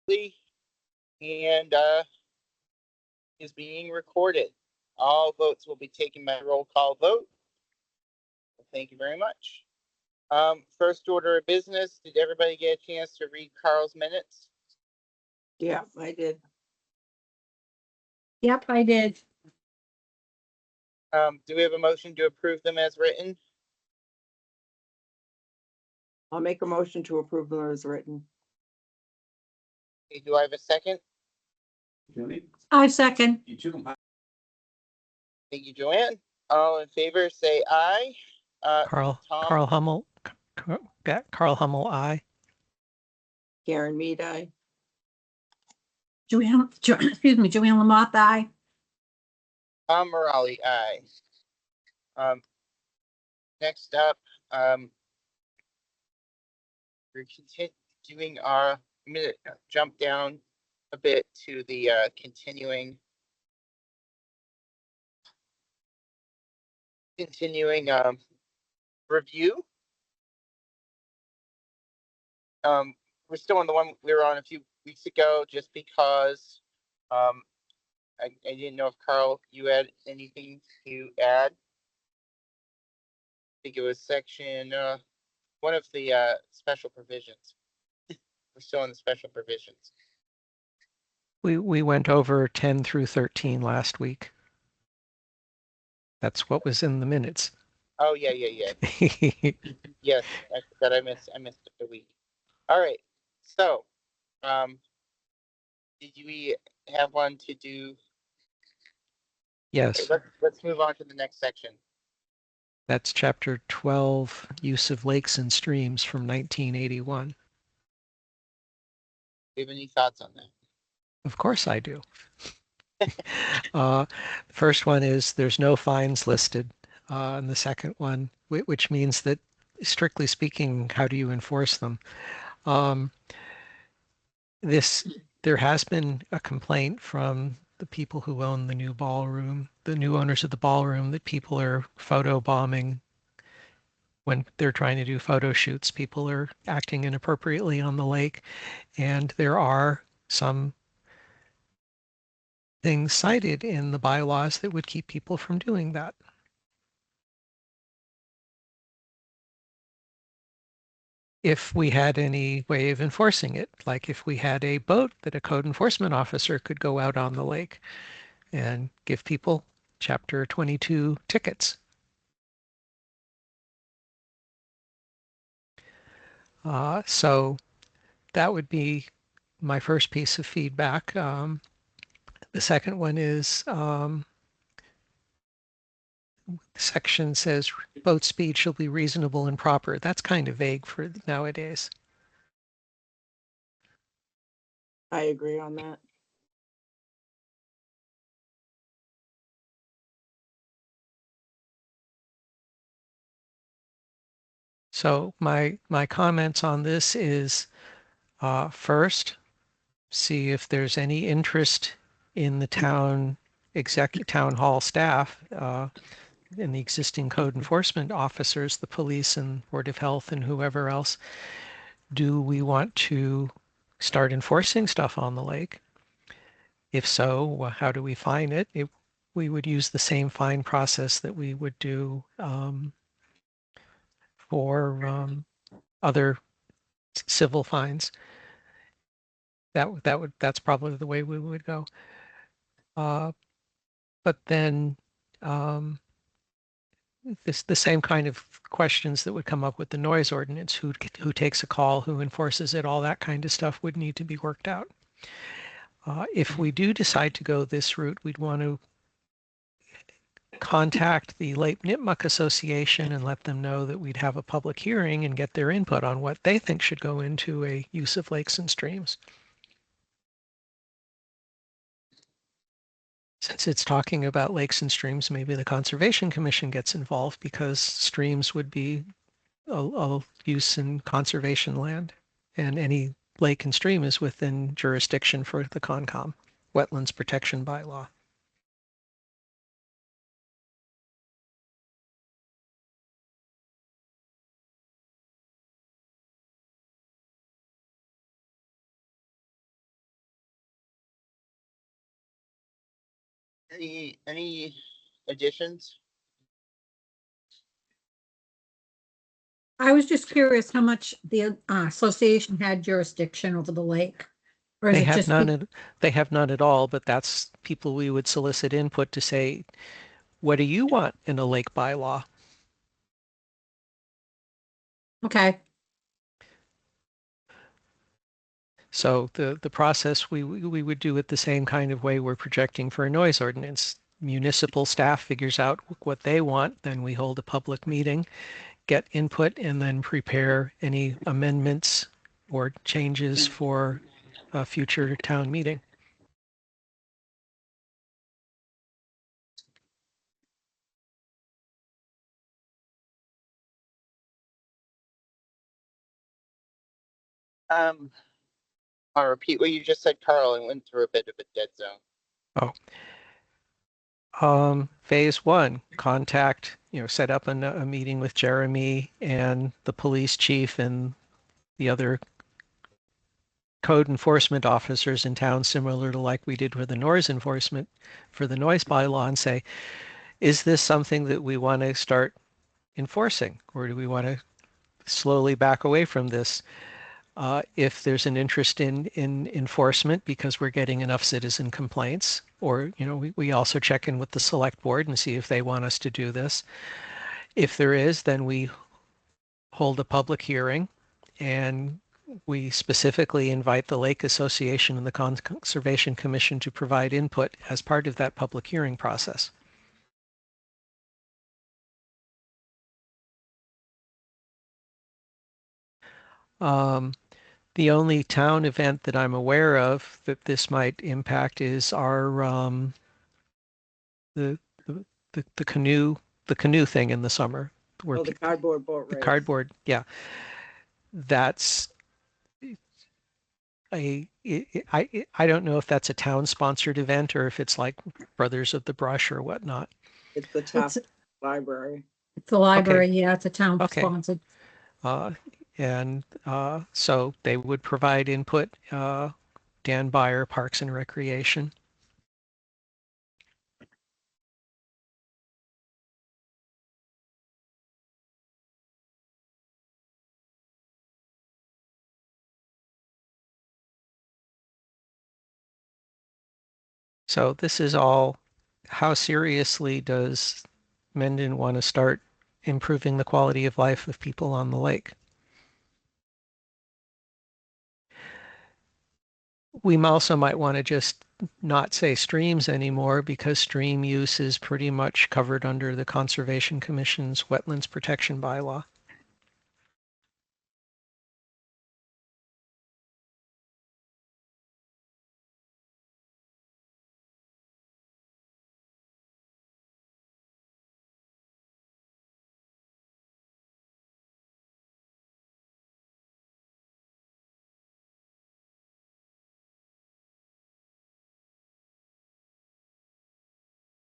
and is being recorded. All votes will be taken by roll call vote. Thank you very much. First order of business, did everybody get a chance to read Carl's minutes? Yeah, I did. Yep, I did. Do we have a motion to approve them as written? I'll make a motion to approve them as written. Okay, do I have a second? I second. Thank you, Joanne. All in favor, say aye. Carl Tom? Hummel, Carl Hummel, aye. Karen Mead, aye. Joanne Lamothe, aye. Tom Morale, aye. Next up, we're continuing our, I'm gonna jump down a bit to the continuing review. We're still on the one we were on a few weeks ago, just because I didn't know if Carl, you had anything to add. I think it was section one of the special provisions. We're still on the special provisions. We went over 10 through 13 last week. That's what was in the minutes. Oh yeah. Yes, I forgot I missed a week. All right. So did we have one to do? Yes. Let's move on to the next section. That's chapter 12, use of lakes and streams from 1981. Do you have any thoughts on that? Of course I do. The first one is there's no fines listed. And the second one, which means that strictly speaking, how do you enforce them? There has been a complaint from the people who own the new ballroom, the new owners of the ballroom, that people are photo bombing when they're trying to do photo shoots. People are acting inappropriately on the lake, and there are some things cited in the bylaws that would keep people from doing that. If we had any way of enforcing it, like if we had a boat that a code enforcement officer could go out on the lake and give people Chapter 22 tickets. So that would be my first piece of feedback. The second one is the section says boat speed shall be reasonable and proper. That's kind of vague for nowadays. I agree on that. So my comments on this is first, see if there's any interest in the town hall staff, in the existing code enforcement officers, the police and Board of Health and whoever else. Do we want to start enforcing stuff on the lake? If so, how do we fine it? We would use the same fine process that we would do for other civil fines. That's probably the way we would go. But then the same kind of questions that would come up with the noise ordinance, who takes a call, who enforces it, all that kind of stuff would need to be worked out. If we do decide to go this route, we'd want to contact the Lake Nipmuc Association and let them know that we'd have a public hearing and get their input on what they think should go into a use of lakes and streams. Since it's talking about lakes and streams, maybe the Conservation Commission gets involved, because streams would be a use in conservation land, and any lake and stream is within jurisdiction for the CONCOM, Wetlands Protection Bylaw. Any additions? I was just curious how much the association had jurisdiction over the lake. Or is They it have just, none they have none at all, but that's people we would solicit input to say, what do you want in a lake bylaw? okay, So the process we would do it the same kind of way we're projecting for a noise ordinance. Municipal staff figures out what they want, then we hold a public meeting, get input, and then prepare any amendments or changes for a future town meeting. I'll repeat what you just said, Carl, and went through a bit of a dead zone. Phase one, contact, set up a meeting with Jeremy and the police chief and the other code enforcement officers in town, similar to like we did with the noise enforcement for the noise bylaw, and say, is this something that we want to start enforcing, or do we want to slowly back away from this? If there's an interest in enforcement because we're getting enough citizen complaints, or we also check in with the select board and see if they want us to do this. If there is, then we hold a public hearing and we specifically invite the Lake Association and the Conservation Commission to provide input as part of that public hearing process. The only town event that I'm aware of that this might impact is our the, the the canoe thing in the summer where Oh, the cardboard boat the race. cardboard, yeah, that's I don't know if that's a town sponsored event or if it's like Brothers of the Brush or whatnot. It's the top it's, library. it's the library, yeah, it's a town Okay. sponsored. And so they would provide input. Dan Byer, Parks and Recreation. So this is all, how seriously does Mendon want to start improving the quality of life of people on the lake? We also might want to just not say streams anymore because stream use is pretty much covered under the Conservation Commission's Wetlands Protection Bylaw.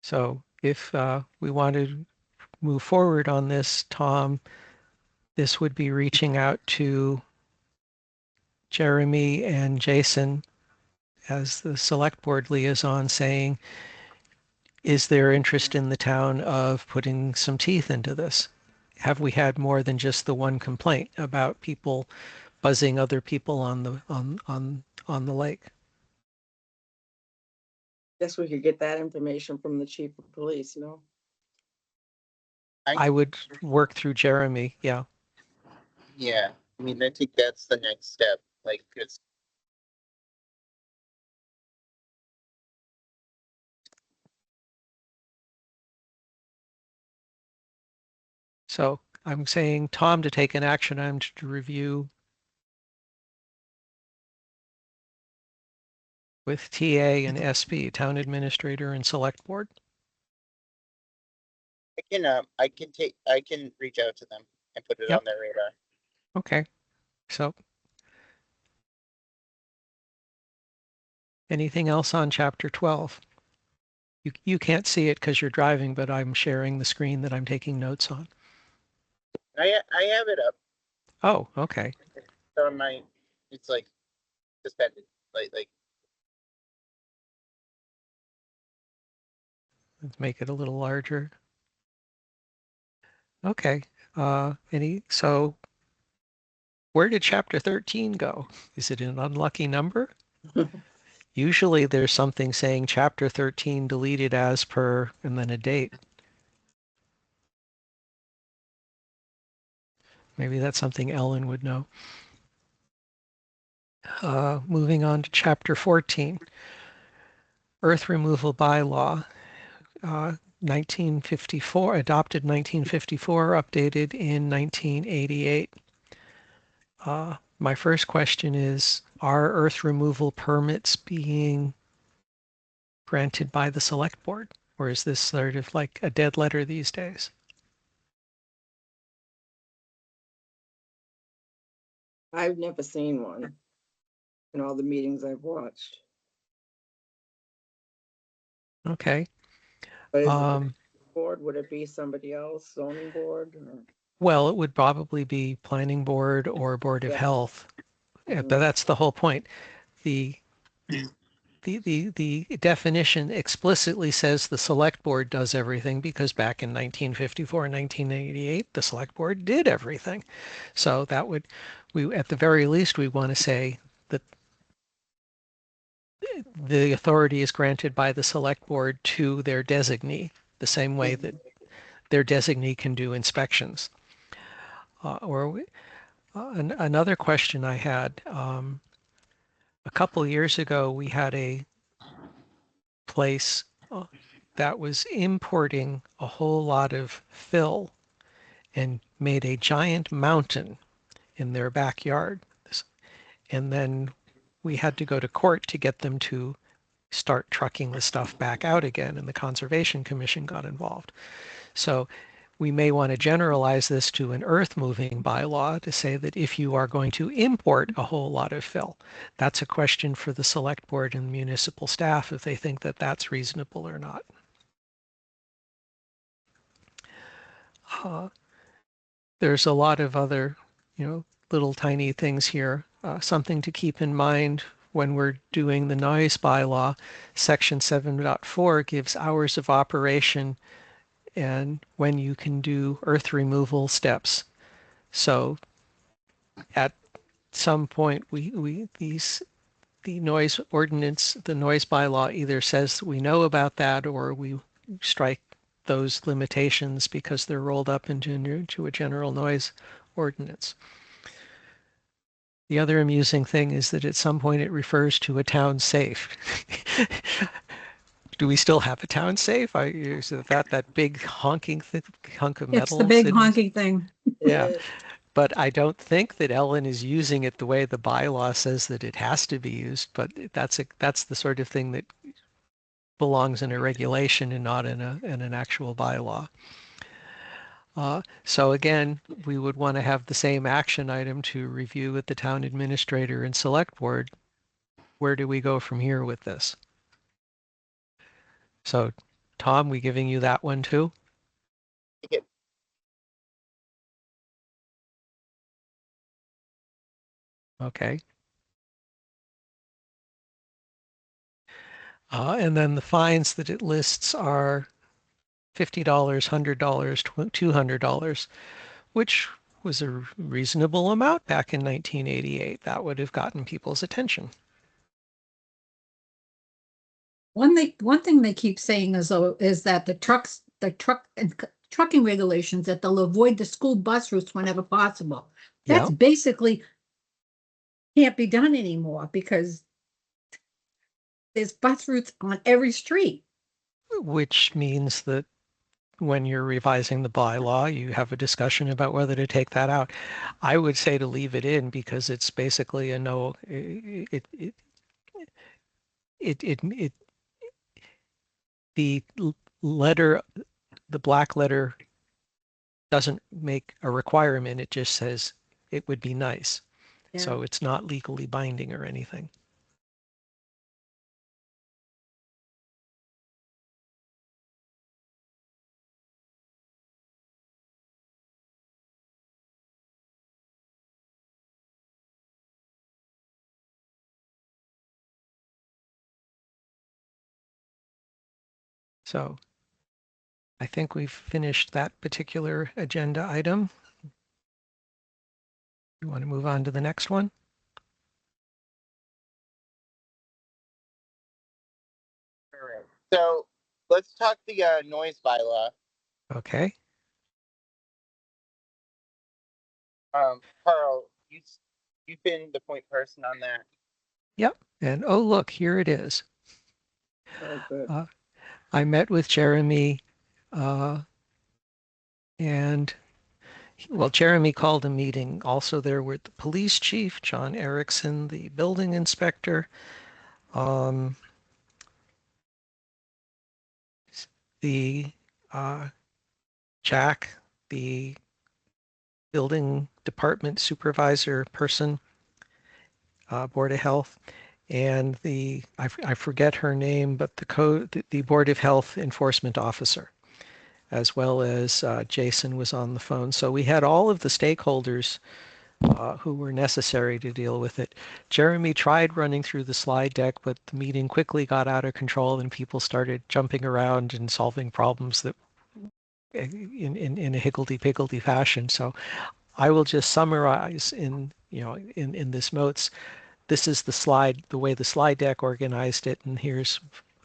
So if we want to move forward on this, Tom, this would be reaching out to Jeremy and Jason as the select board liaison saying, is there interest in the town of putting some teeth into this? Have we had more than just the one complaint about people buzzing other people on the lake? Guess we could get that information from the chief of police, no? I would work through Jeremy, yeah. Yeah, I mean, I think that's the next step. Like, it's So I'm saying Tom to take an action item to review with TA and SB, Town Administrator and Select Board. I can reach out to them and put it Yep. on their radar. Okay, so anything else on chapter 12? You can't see it because you're driving, but I'm sharing the screen that I'm taking notes on. I have it up. Oh, okay. So it's like suspended, like Let's make it a little larger. Okay. So where did chapter 13 go? Is it an unlucky number? Usually there's something saying chapter 13 deleted as per and then a date. Maybe that's something Ellen would know. Moving on to chapter 14, earth removal bylaw, 1954, adopted 1954, updated in 1988. My first question is, are earth removal permits being granted by the select board? Or is this sort of like a dead letter these days? I've never seen one in all the meetings I've watched. Okay. But is it the Um, board? Would it be somebody else, zoning board? well, it would probably be planning board or board of Yeah. health. Yeah, but Mhm. that's the whole point. The the definition explicitly says the select board does everything because back in 1954 and 1988, the select board did everything. So that would, we at the very least, we want to say that the authority is granted by the select board to their designee, the same way that their designee can do inspections. Another question I had, a couple years ago, we had a place that was importing a whole lot of fill and made a giant mountain in their backyard. And then we had to go to court to get them to start trucking the stuff back out again, and the Conservation Commission got involved. So we may want to generalize this to an earth moving bylaw to say that if you are going to import a whole lot of fill, that's a question for the select board and municipal staff if they think that that's reasonable or not. There's a lot of other, little tiny things here. Something to keep in mind when we're doing the noise bylaw, section 7.4 gives hours of operation and when you can do earth removal steps. So at some point, the noise ordinance, the noise bylaw either says we know about that or we strike those limitations because they're rolled up into a general noise ordinance. The other amusing thing is that at some point it refers to a town safe. Do we still have a town safe? Is that big honking hunk of It's the metal big sitting? honking thing. Yeah, but I don't think that Ellen is using it the way the bylaw says that it has to be used. But that's the sort of thing that belongs in a regulation and not in an actual bylaw. So again, we would want to have the same action item to review with the town administrator and select board. Where do we go from here with this? So Tom, we giving you that one too? Take it. Okay. And then the fines that it lists are $50, $100, $200, which was a reasonable amount back in 1988. That would have gotten people's attention. One thing they keep saying is that the trucking regulations that they'll avoid the school bus routes whenever possible. That's Yeah, basically can't be done anymore because there's bus routes on every street. which means that when you're revising the bylaw, you have a discussion about whether to take that out. I would say to leave it in because it's basically a no, it the letter, the black letter doesn't make a requirement. It just says it would be nice. Yeah. So it's not legally binding or anything. So I think we've finished that particular agenda item. You want to move on to the next one? All right. So let's talk the noise bylaw. Okay. Carl, you've been the point person on that. Yep. And oh, look, here it is. Oh, good. I met with Jeremy and well, Jeremy called a meeting. Also there were the police chief, John Erickson, the building inspector, the Jack, the building department supervisor person, Board of Health, and I forget her name, but the Board of Health enforcement officer, as well as Jason was on the phone. So we had all of the stakeholders who were necessary to deal with it. Jeremy tried running through the slide deck, but the meeting quickly got out of control and people started jumping around and solving problems that in a higgledy-piggledy fashion. So I will just summarize in this notes. This is the way the slide deck organized it, and here's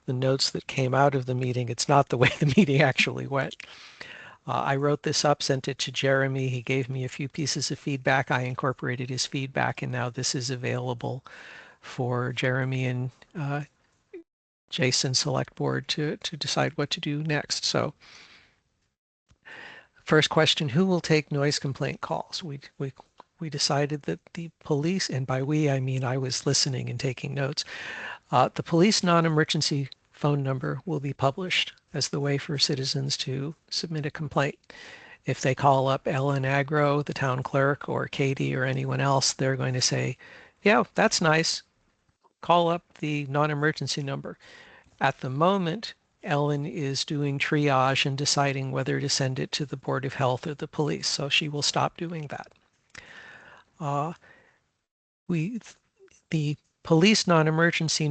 the notes that came out of the meeting. It's not the way the meeting actually went. I wrote this up, sent it to Jeremy. He gave me a few pieces of feedback. I incorporated his feedback, and now this is available for Jeremy and Jason Select Board to decide what to do next. So first question, who will take noise complaint calls? We decided that the police, and by we I mean I was listening and taking notes, the police non-emergency phone number will be published as the way for citizens to submit a complaint. If they call up Ellen Agro, the town clerk, or Katie or anyone else, they're going to say, yeah, that's nice. Call up the non-emergency number. At the moment, Ellen is doing triage and deciding whether to send it to the Board of Health or the police, so she will stop doing that. The police non-emergency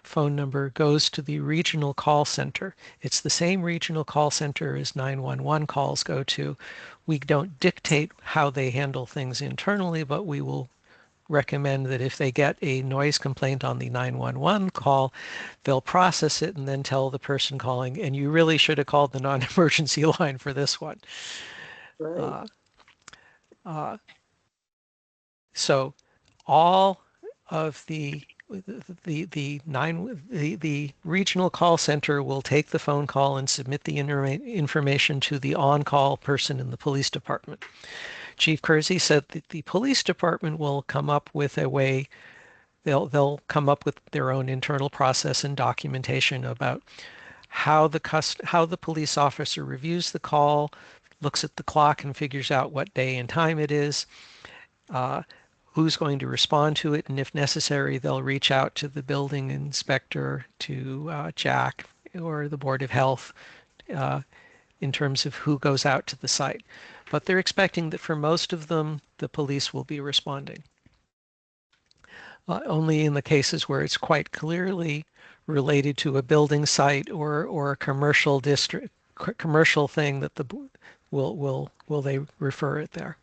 phone number goes to the regional call center. It's the same regional call center as 911 calls go to. We don't dictate how they handle things internally, but we will recommend that if they get a noise complaint on the 911 call, they'll process it and then tell the person calling, and you really should have called the non-emergency line for this one. Right. So all of the regional call center will take the phone call and submit the information to the on-call person in the police department. Chief Kersey said that the police department will come up with a way, they'll come up with their own internal process and documentation about how the police officer reviews the call, looks at the clock and figures out what day and time it is, who's going to respond to it, and if necessary, they'll reach out to the building inspector, to Jack or the Board of Health in terms of who goes out to the site. But they're expecting that for most of them, the police will be responding. Only in the cases where it's quite clearly related to a building site or a commercial district, commercial thing that will they refer it there.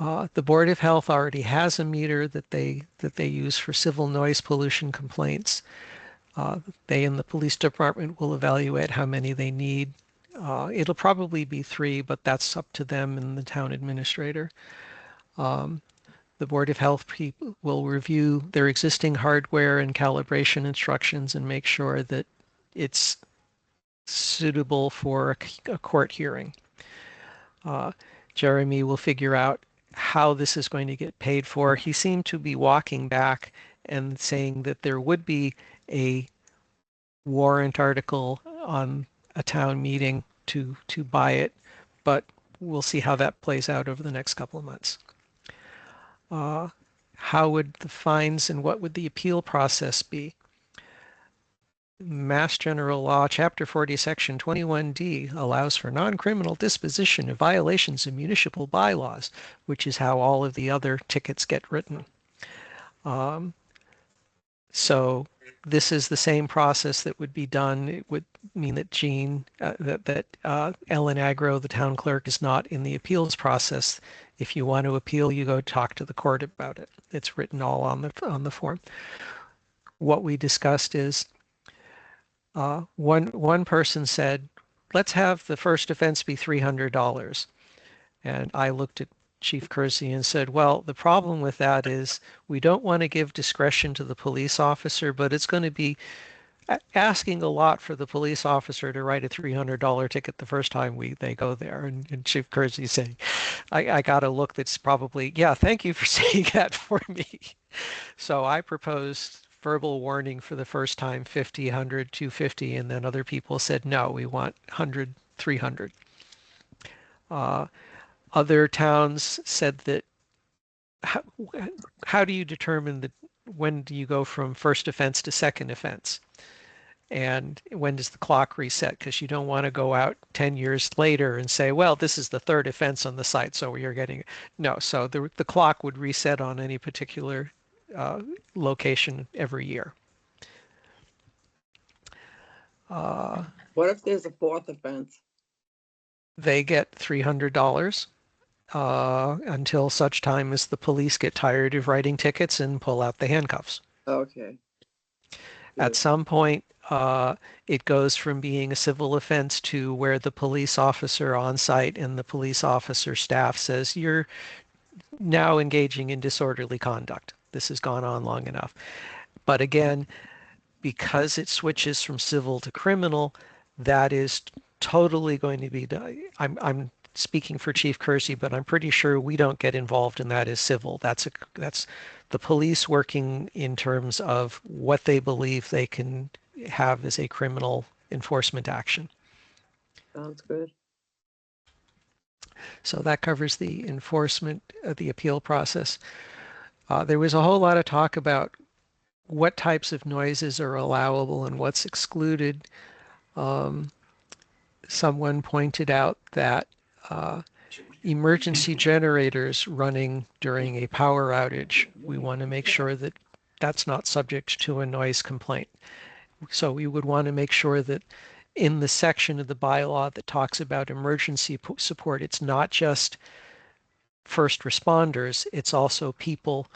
The Board of Health already has a meter that they use for civil noise pollution complaints. They in the police department will evaluate how many they need. It'll probably be 3, but that's up to them and the town administrator. The Board of Health people will review their existing hardware and calibration instructions and make sure that it's suitable for a court hearing. Jeremy will figure out how this is going to get paid for. He seemed to be walking back and saying that there would be a warrant article on a town meeting to buy it, but we'll see how that plays out over the next couple of months. How would the fines and what would the appeal process be? Mass General Law, Chapter 40, Section 21D allows for non-criminal disposition of violations of municipal bylaws, which is how all of the other tickets get written. So this is the same process that would be done. It would mean that Ellen Agro, the town clerk, is not in the appeals process. If you want to appeal, you go talk to the court about it. It's written all on the form. What we discussed is one person said, let's have the first offense be $300. And I looked at Chief Kersey and said, well, the problem with that is we don't want to give discretion to the police officer, but it's going to be asking a lot for the police officer to write a $300 ticket the first time they go there. And Chief Kersey saying, I got a look that's probably, yeah, thank you for saying that for me. So I proposed verbal warning for the first time, 50, 100, 250, and then other people said, no, we want 100, 300. Other towns said that how do you determine when do you go from first offense to second offense? And when does the clock reset? Because you don't want to go out 10 years later and say, well, this is the third offense on the site, so you're getting no. So the clock would reset on any particular location every year. What if there's a fourth offense? They get $300 until such time as the police get tired of writing tickets and pull out the handcuffs. Okay. At some point, it goes from being a civil offense to where the police officer on site and the police officer staff says, you're now engaging in disorderly conduct. This has gone on long enough. But again, because it switches from civil to criminal, that is totally going to be done. I'm speaking for Chief Kersey, but I'm pretty sure we don't get involved in that as civil. That's the police working in terms of what they believe they can have as a criminal enforcement action. Sounds good. So that covers the enforcement of the appeal process. There was a whole lot of talk about what types of noises are allowable and what's excluded. Someone pointed out that emergency generators running during a power outage, we want to make sure that that's not subject to a noise complaint. So we would want to make sure that in the section of the bylaw that talks about emergency support, it's not just first responders, it's also people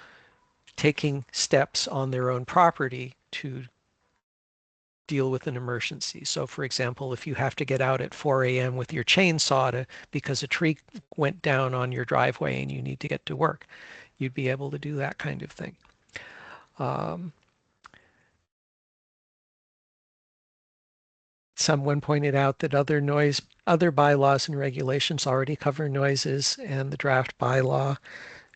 taking steps on their own property to deal with an emergency. So for example, if you have to get out at 4 a.m. with your chainsaw because a tree went down on your driveway and you need to get to work, you'd be able to do that kind of thing. Someone pointed out that other bylaws and regulations already cover noises, and the draft bylaw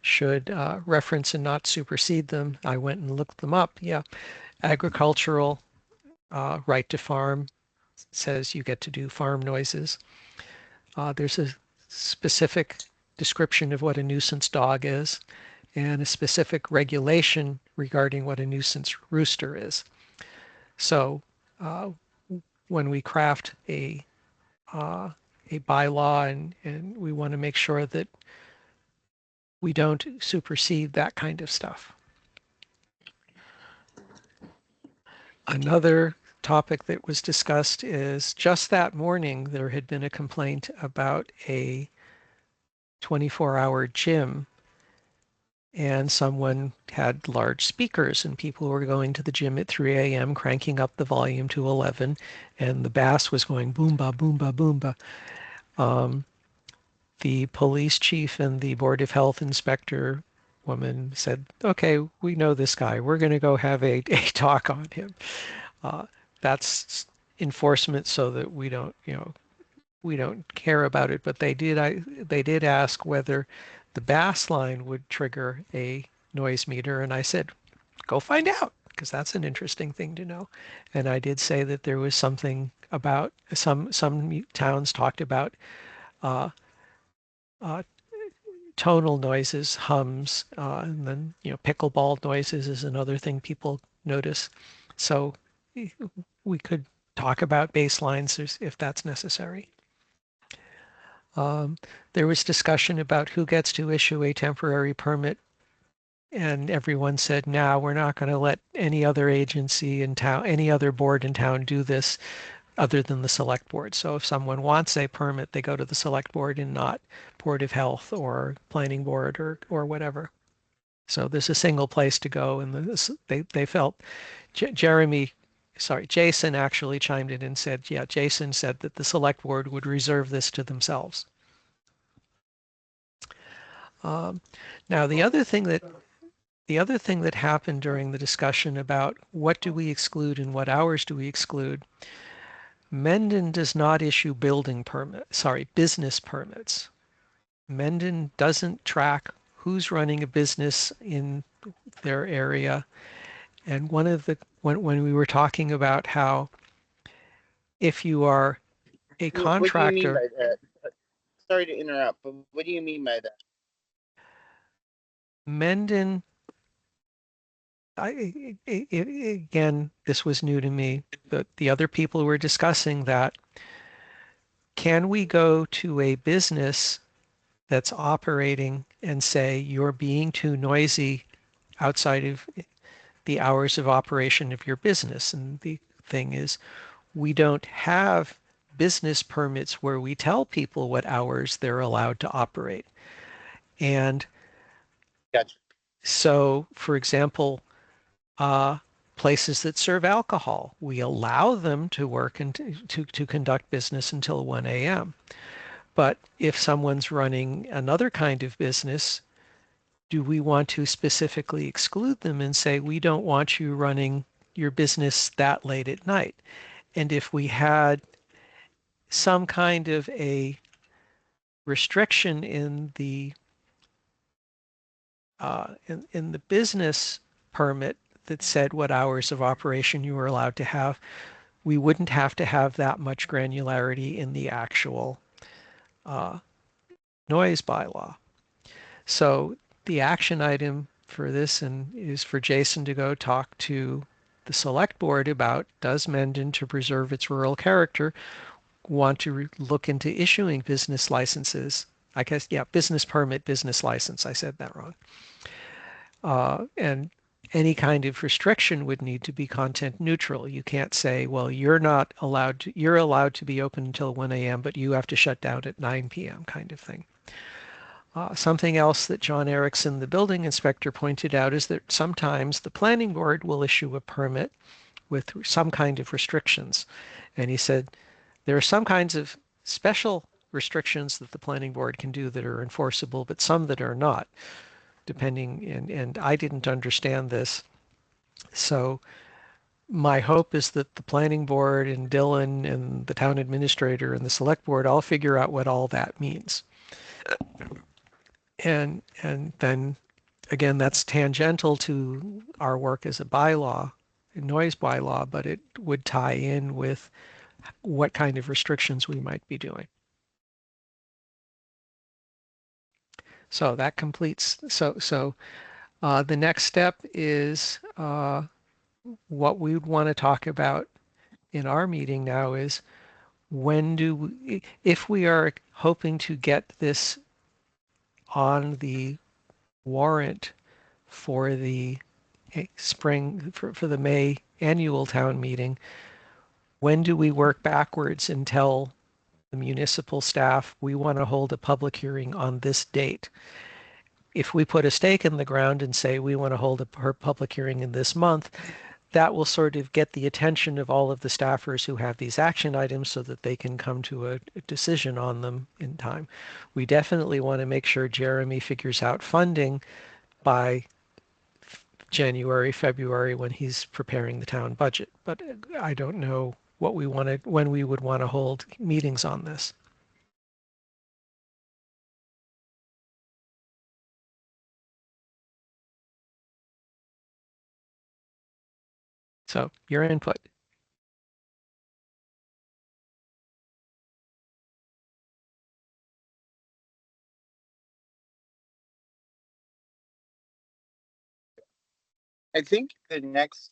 should reference and not supersede them. I went and looked them up. Yeah, agricultural right to farm says you get to do farm noises. There's a specific description of what a nuisance dog is and a specific regulation regarding what a nuisance rooster is. So when we craft a bylaw and we want to make sure that we don't supersede that kind of stuff. Another topic that was discussed is just that morning there had been a complaint about a 24-hour gym, and someone had large speakers and people were going to the gym at 3 a.m. cranking up the volume to 11, and the bass was going boomba, boomba, boomba. The police chief and the Board of Health inspector woman said, okay, we know this guy. We're going to go have a talk on him. That's enforcement so that we don't care about it. But they did ask whether the bass line would trigger a noise meter. And I said, go find out, because that's an interesting thing to know. And I did say that there was something about some towns talked about tonal noises, hums, and then pickleball noises is another thing people notice. So we could talk about baselines if that's necessary. There was discussion about who gets to issue a temporary permit And everyone said, no, we're not going to let any other agency in town, any other board in town do this other than the select board. So if someone wants a permit, they go to the select board and not Board of Health or planning board or whatever. So there's a single place to go, and they felt Jason actually chimed in and said, yeah, Jason said that the select board would reserve this to themselves. Now the other thing that happened during the discussion about what do we exclude and what hours do we exclude, Mendon does not issue business permits. Mendon doesn't track who's running a business in their area. And when we were talking about how if you are a What do you mean contractor, by that? Sorry to interrupt, but what do you mean by that? Mendon, again, this was new to me, but the other people were discussing that. Can we go to a business that's operating and say you're being too noisy outside of the hours of operation of your business? And the thing is, we don't have business permits where we tell people what hours they're allowed to operate. And Gotcha. so, for example, places that serve alcohol, we allow them to work and to conduct business until 1 a.m. But if someone's running another kind of business, do we want to specifically exclude them and say, we don't want you running your business that late at night? And if we had some kind of a restriction in the in the business permit that said what hours of operation you were allowed to have, we wouldn't have to have that much granularity in the actual noise bylaw. So the action item for this is for Jason to go talk to the select board about, does Mendon, to preserve its rural character, want to look into issuing business licenses? I guess, yeah, business permit, business license. I said that wrong. And any kind of restriction would need to be content neutral. You can't say, well, you're allowed to be open until 1 a.m., but you have to shut down at 9 p.m. kind of thing. Something else that John Erickson, the building inspector, pointed out is that sometimes the planning board will issue a permit with some kind of restrictions. And he said there are some kinds of special restrictions that the planning board can do that are enforceable, but some that are not, depending, and I didn't understand this. So my hope is that the planning board and Dylan and the town administrator and the select board all figure out what all that means. And then again, that's tangential to our work as a bylaw, a noise bylaw, but it would tie in with what kind of restrictions we might be doing. So that completes, the next step is what we would want to talk about in our meeting now is if we are hoping to get this on the warrant for the spring, for the May annual town meeting, when do we work backwards and tell the municipal staff we want to hold a public hearing on this date? If we put a stake in the ground and say we want to hold a public hearing in this month, that will sort of get the attention of all of the staffers who have these action items so that they can come to a decision on them in time. We definitely want to make sure Jeremy figures out funding by January, February, when he's preparing the town budget. But I don't know when we would want to hold meetings on this. So your input. I think the next.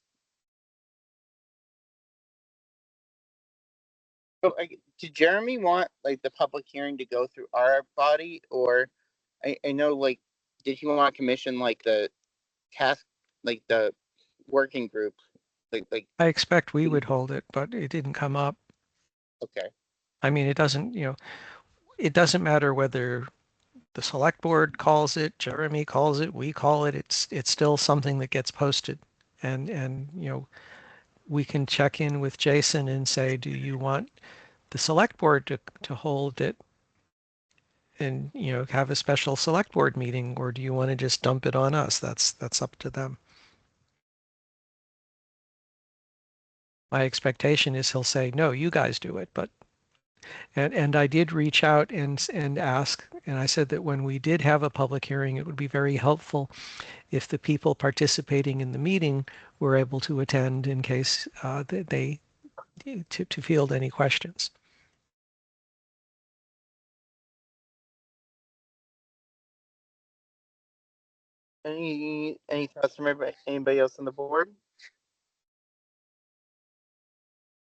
So, did Jeremy want like the public hearing to go through our body, or I know like, did he want to commission like the task, like the working group, like, I expect we would hold it, but it didn't come up. okay, I mean, it doesn't, it doesn't matter whether the select board calls it, Jeremy calls it, we call it, it's still something that gets posted. And we can check in with Jason and say, do you want the select board to hold it and, have a special select board meeting, or do you want to just dump it on us? That's up to them. My expectation is he'll say, no, you guys do it, but and I did reach out and ask, and I said that when we did have a public hearing, it would be very helpful if the people participating in the meeting were able to attend in case they to field any questions. any thoughts from anybody else on the board?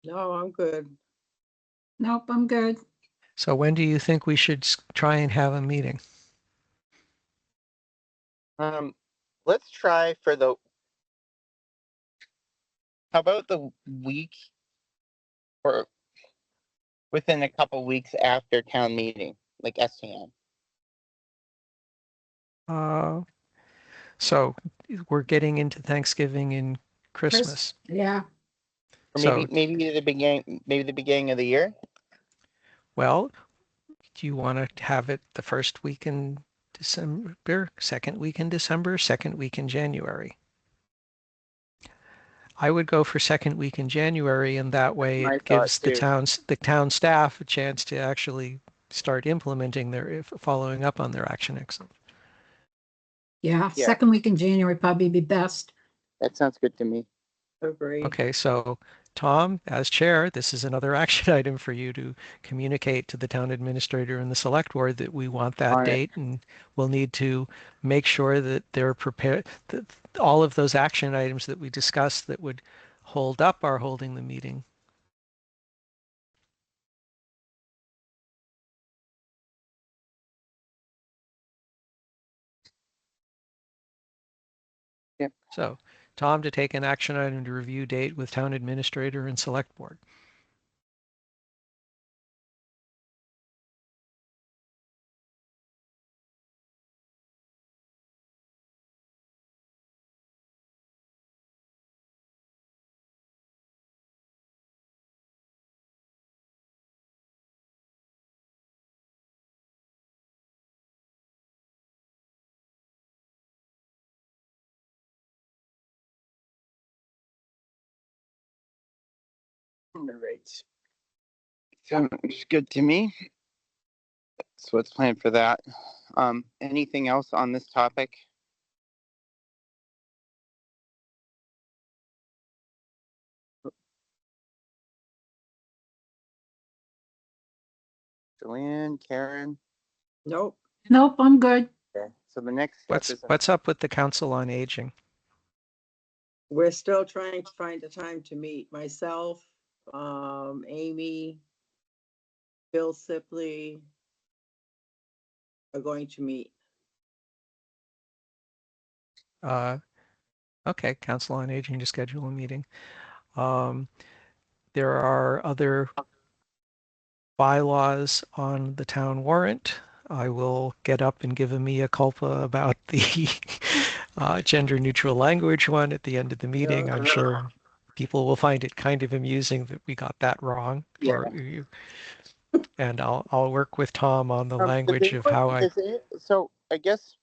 No, I'm good. Nope, I'm good. So when do you think we should try and have a meeting? Let's try for the, how about the week or within a couple weeks after town meeting, like STM? So we're getting into Thanksgiving and Christmas. Yeah, Or So, maybe the beginning of the year? well, do you want to have it the first week in December, second week in December, second week in January? I would go for second week in January, and that way My it thought gives the too. town staff a chance to actually start implementing following up on their action excellence. yeah. Yeah. Second week in January probably be best. That sounds good to me. Agree. Okay, so Tom, as chair, this is another action item for you to communicate to the town administrator and the select board that we want that On it. date, and we'll need to make sure that they're prepared, that all of those action items that we discussed that would hold up our holding the meeting. Yep. So, Tom, to take an action item to review date with town administrator and select board. All right. Sounds good to me. So let's plan for that. Anything else on this topic? Joanne, Karen? Nope. Nope, I'm good. Okay. So the next step is, What's up with the Council on Aging? We're still trying to find a time to meet. Myself, Amy, Bill Sipley are going to meet. Okay, Council on Aging to schedule a meeting. There are other bylaws on the town warrant. I will get up and give a mea culpa about the gender neutral language one at the end of the meeting. I'm sure people will find it kind of amusing that we got that wrong. yeah. And I'll work with Tom on the The language big of one how I. is it, so I guess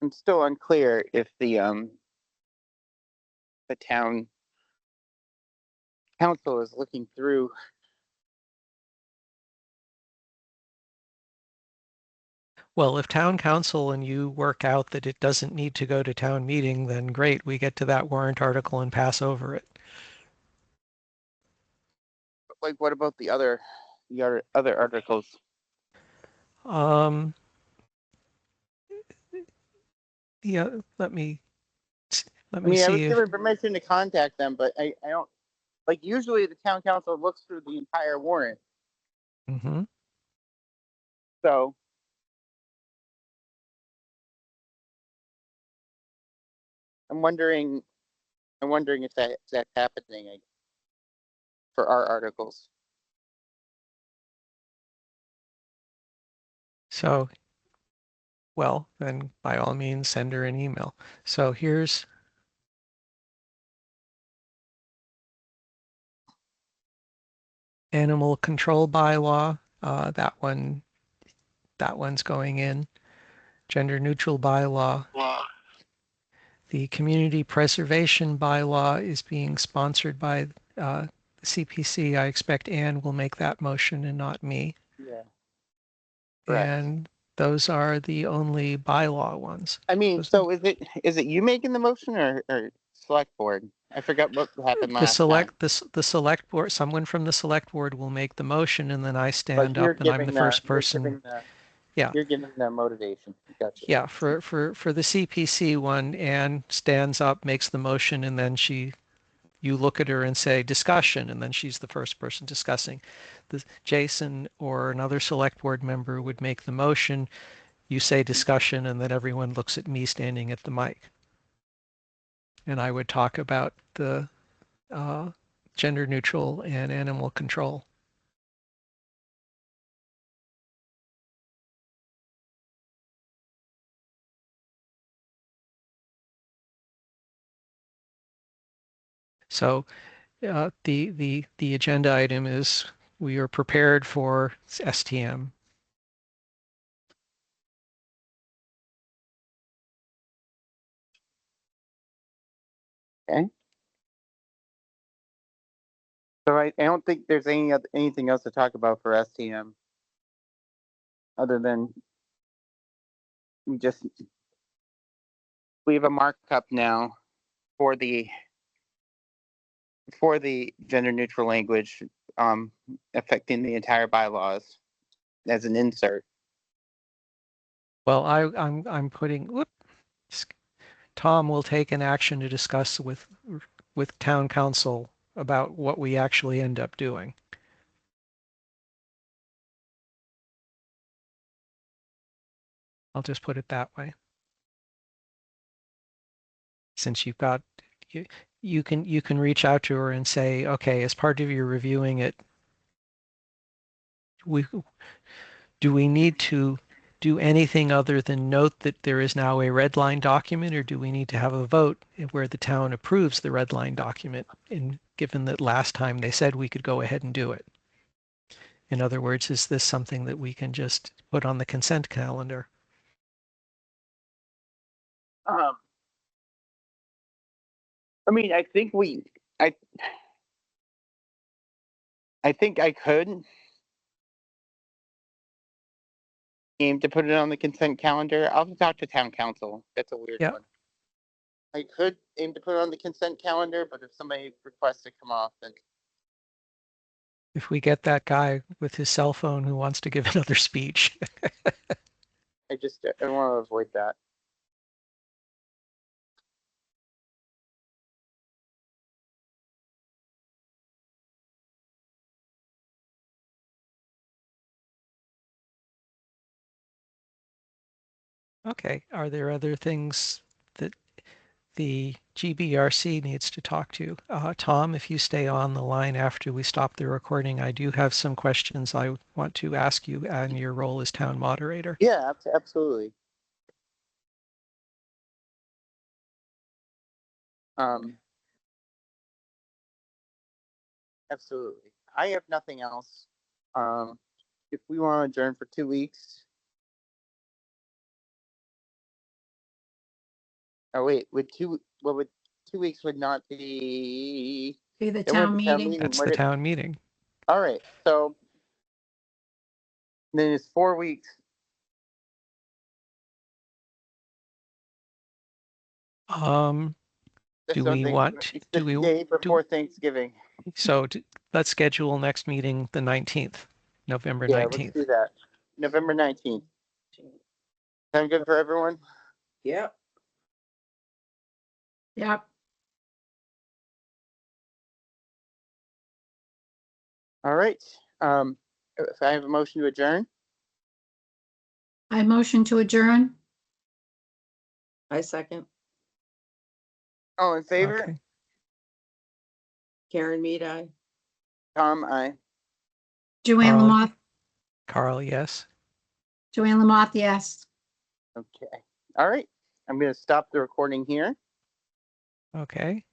I'm still unclear if the town council is looking through. Well, if town council and you work out that it doesn't need to go to town meeting, then great, we get to that warrant article and pass over it. Like, what about the other articles? Yeah, let me I mean, I was see if, given permission to contact them, but I don't, like, usually the town council looks through the entire warrant. mhm. So I'm wondering if that's happening for our articles. So, well, then by all means, send her an email. So here's animal control bylaw. That one's going in. Gender neutral bylaw. The community preservation bylaw is being sponsored by the CPC. I expect Ann will make that motion and not me. Yeah. Correct. And those are the only bylaw ones. I mean, Those- so is it you making the motion or select board? I forgot what happened last time. the select board, someone from the select board will make the motion, and then I But stand you're up and I'm the giving first person. Yeah. You're giving the motivation. Gotcha. Yeah, for the CPC one, Ann stands up, makes the motion, and then you look at her and say discussion, and then she's the first person discussing. Jason or another select board member would make the motion, you say discussion, and then everyone looks at me standing at the mic. And I would talk about the gender neutral and animal control. So the agenda item is we are prepared for STM. Okay. So I don't think there's anything else to talk about for STM other than we have a markup now for the gender neutral language affecting the entire bylaws as an insert. Well, I'm putting. Whoops, Tom will take an action to discuss with town council about what we actually end up doing. I'll just put it that way. Since you've got, you can reach out to her and say, okay, as part of your reviewing it, do we need to do anything other than note that there is now a red line document, or do we need to have a vote where the town approves the red line document, given that last time they said we could go ahead and do it? In other words, is this something that we can just put on the consent calendar? I mean, I think I could aim to put it on the consent calendar. I'll have to talk to town council. That's a weird Yeah. one. I could aim to put it on the consent calendar, but if somebody requests to come off, then If we get that guy with his cell phone who wants to give another speech. I want to avoid that. Okay, are there other things that the GBRC needs to talk to? Tom, if you stay on the line after we stop the recording, I do have some questions I want to ask you on your role as town moderator. Yeah, absolutely. Absolutely. I have nothing else. If we want to adjourn for 2 weeks. Oh wait, would 2 weeks would not be Be the it wouldn't town be meeting. That's would the it? town meeting. All right, so then it's 4 weeks. That's Do we something. want, It's do the we, day before Thanksgiving. so let's schedule next meeting the 19th, November Yeah, let's 19th. do that. November 19th. Sound good for everyone? Yep. Yep. All right. If I have a motion to adjourn, I motion to adjourn. I second. All in favor? Okay. Karen Mead, aye. Tom, aye. Joanne Carl. Lamothe, Carl, yes. Joanne Lamothe, yes. Okay. All right. I'm going to stop the recording here Okay.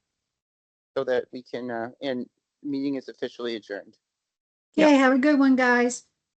so that we can, and meeting is officially adjourned. Yep. Okay, have a good one, guys.